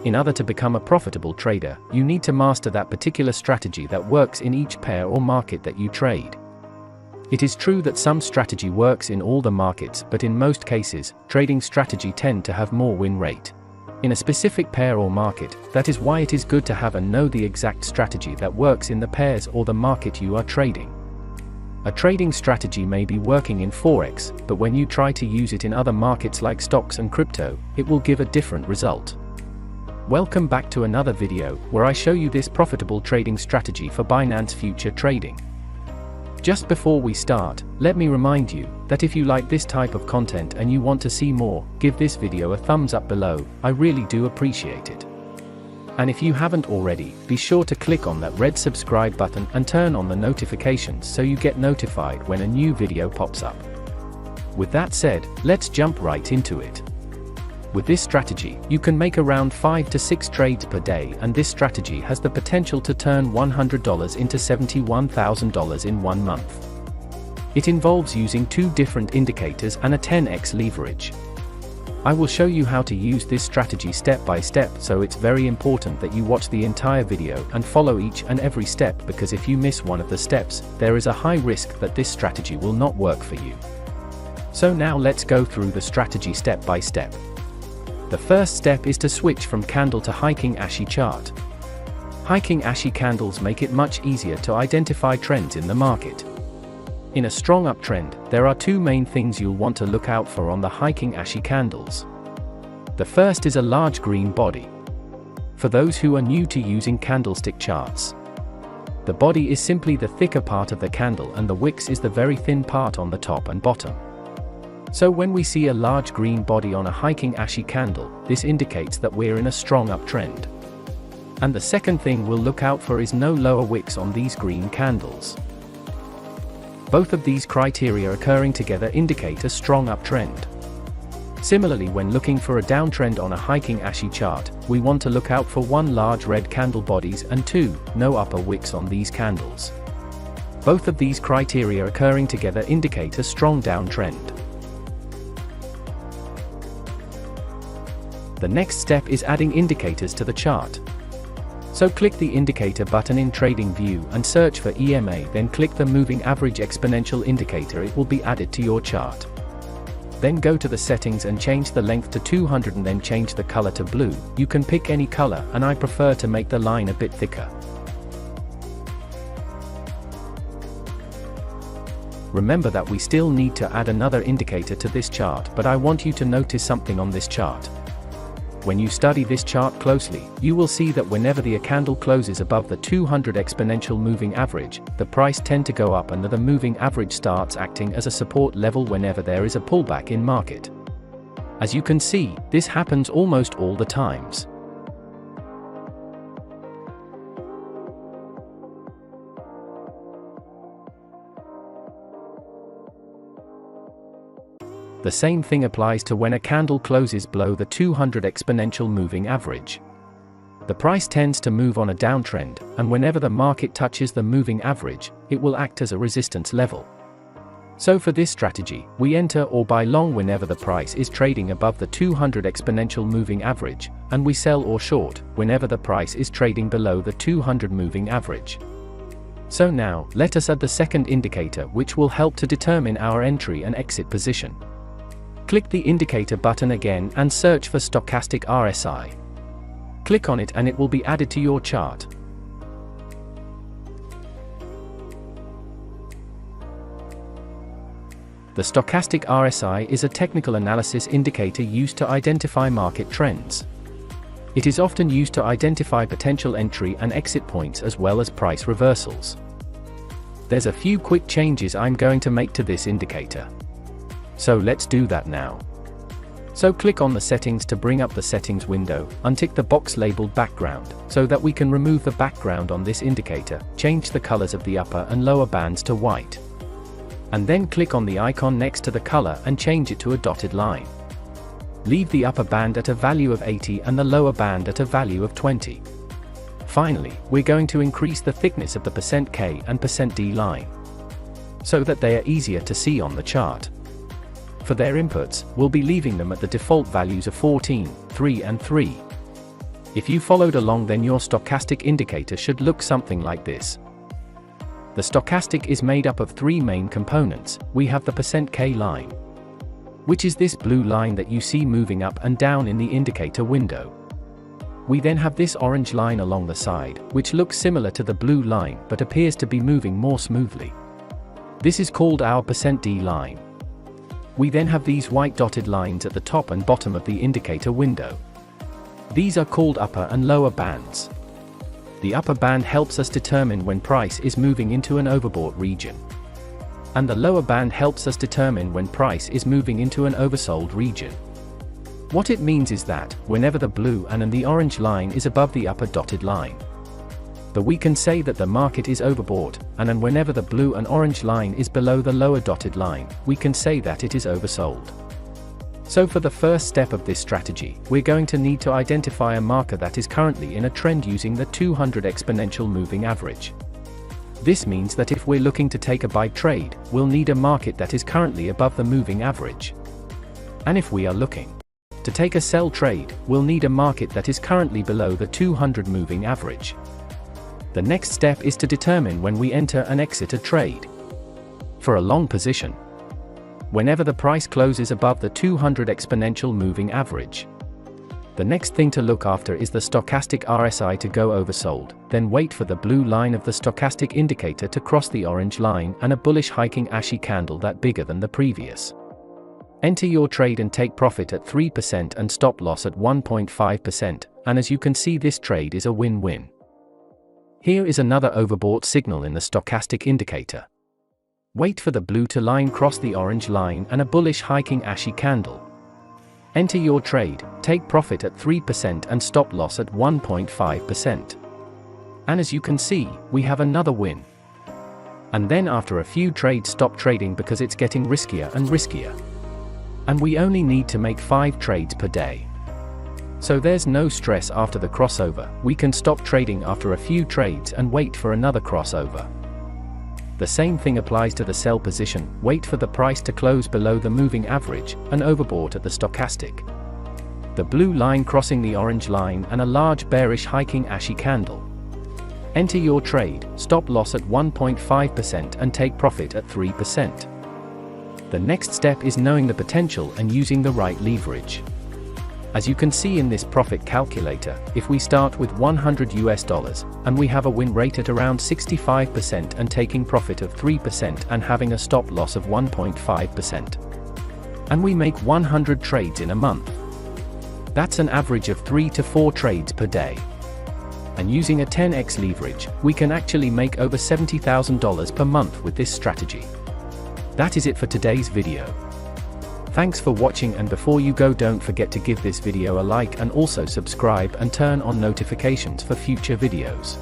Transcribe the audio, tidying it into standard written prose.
In order to become a profitable trader, you need to master that particular strategy that works in each pair or market that you trade. It is true that some strategy works in all the markets, but in most cases, trading strategy tend to have more win rate in a specific pair or market. That is why it is good to have and know the exact strategy that works in the pairs or the market you are trading. A trading strategy may be working in Forex, but when you try to use it in other markets like stocks and crypto, it will give a different result. Welcome back to another video, where I show you this profitable trading strategy for Binance future trading. Just before we start, let me remind you that if you like this type of content and you want to see more, give this video a thumbs up below. I really do appreciate it. And if you haven't already, be sure to click on that red subscribe button and turn on the notifications so you get notified when a new video pops up. With that said, let's jump right into it. With this strategy, you can make around 5 to 6 trades per day, and this strategy has the potential to turn $100 into $71,000 in 1 month. It involves using 2 different indicators and a 10x leverage. I will show you how to use this strategy step by step, so it's very important that you watch the entire video and follow each and every step, because if you miss one of the steps, there is a high risk that this strategy will not work for you. So now let's go through the strategy step by step. The first step is to switch from candle to hiking Ashi chart. Hiking Ashi candles make it much easier to identify trends in the market. In a strong uptrend, there are 2 main things you'll want to look out for on the hiking Ashi candles. The first is a large green body. For those who are new to using candlestick charts, the body is simply the thicker part of the candle and the wicks is the very thin part on the top and bottom. So when we see a large green body on a hiking Ashi candle, this indicates that we're in a strong uptrend. And the second thing we'll look out for is no lower wicks on these green candles. Both of these criteria occurring together indicate a strong uptrend. Similarly, when looking for a downtrend on a hiking Ashi chart, we want to look out for 1 large red candle bodies and 2, no upper wicks on these candles. Both of these criteria occurring together indicate a strong downtrend. The next step is adding indicators to the chart. So click the indicator button in Trading View and search for EMA, then click the Moving Average Exponential indicator. It will be added to your chart. Then go to the settings and change the length to 200 and then change the color to blue. You can pick any color, and I prefer to make the line a bit thicker. Remember that we still need to add another indicator to this chart, but I want you to notice something on this chart. When you study this chart closely, you will see that whenever the candle closes above the 200 exponential moving average, the price tends to go up and the moving average starts acting as a support level whenever there is a pullback in market. As you can see, this happens almost all the times. The same thing applies to when a candle closes below the 200 exponential moving average. The price tends to move on a downtrend, and whenever the market touches the moving average, it will act as a resistance level. So for this strategy, we enter or buy long whenever the price is trading above the 200 exponential moving average, and we sell or short whenever the price is trading below the 200 moving average. So now, let us add the second indicator, which will help to determine our entry and exit position. Click the indicator button again and search for Stochastic RSI. Click on it and it will be added to your chart. The Stochastic RSI is a technical analysis indicator used to identify market trends. It is often used to identify potential entry and exit points as well as price reversals. There's a few quick changes I'm going to make to this indicator. So let's do that now. So click on the settings to bring up the settings window, untick the box labeled background, so that we can remove the background on this indicator, change the colors of the upper and lower bands to white. And then click on the icon next to the color and change it to a dotted line. Leave the upper band at a value of 80 and the lower band at a value of 20. Finally, we're going to increase the thickness of the %K and %D line, so that they are easier to see on the chart. For their inputs, we'll be leaving them at the default values of 14, 3 and 3. If you followed along, then your stochastic indicator should look something like this. The stochastic is made up of three main components. We have the %K line, which is this blue line that you see moving up and down in the indicator window. We then have this orange line along the side, which looks similar to the blue line but appears to be moving more smoothly. This is called our %D line. We then have these white dotted lines at the top and bottom of the indicator window. These are called upper and lower bands. The upper band helps us determine when price is moving into an overbought region, and the lower band helps us determine when price is moving into an oversold region. What it means is that, whenever the blue and the orange line is above the upper dotted line, but we can say that the market is overbought, and whenever the blue and orange line is below the lower dotted line, we can say that it is oversold. So for the first step of this strategy, we're going to need to identify a marker that is currently in a trend using the 200 exponential moving average. This means that if we're looking to take a buy trade, we'll need a market that is currently above the moving average. And if we are looking to take a sell trade, we'll need a market that is currently below the 200 moving average. The next step is to determine when we enter and exit a trade. For a long position, whenever the price closes above the 200 exponential moving average, the next thing to look after is the stochastic RSI to go oversold, then wait for the blue line of the stochastic indicator to cross the orange line and a bullish hiking ashy candle that bigger than the previous. Enter your trade and take profit at 3% and stop loss at 1.5%, and as you can see, this trade is a win-win. Here is another overbought signal in the stochastic indicator. Wait for the blue line cross the orange line and a bullish hiking ashy candle. Enter your trade, take profit at 3% and stop loss at 1.5%. And as you can see, we have another win. And then after a few trades, stop trading because it's getting riskier and riskier. And we only need to make 5 trades per day. So there's no stress after the crossover. We can stop trading after a few trades and wait for another crossover. The same thing applies to the sell position. Wait for the price to close below the moving average, and overbought at the stochastic. The blue line crossing the orange line and a large bearish hiking ashy candle. Enter your trade, stop loss at 1.5% and take profit at 3%. The next step is knowing the potential and using the right leverage. As you can see in this profit calculator, if we start with $100 and we have a win rate at around 65% and taking profit of 3% and having a stop loss of 1.5%, and we make 100 trades in a month, that's an average of 3 to 4 trades per day. And using a 10x leverage, we can actually make over $70,000 per month with this strategy. That is it for today's video. Thanks for watching, and before you go, don't forget to give this video a like and also subscribe and turn on notifications for future videos.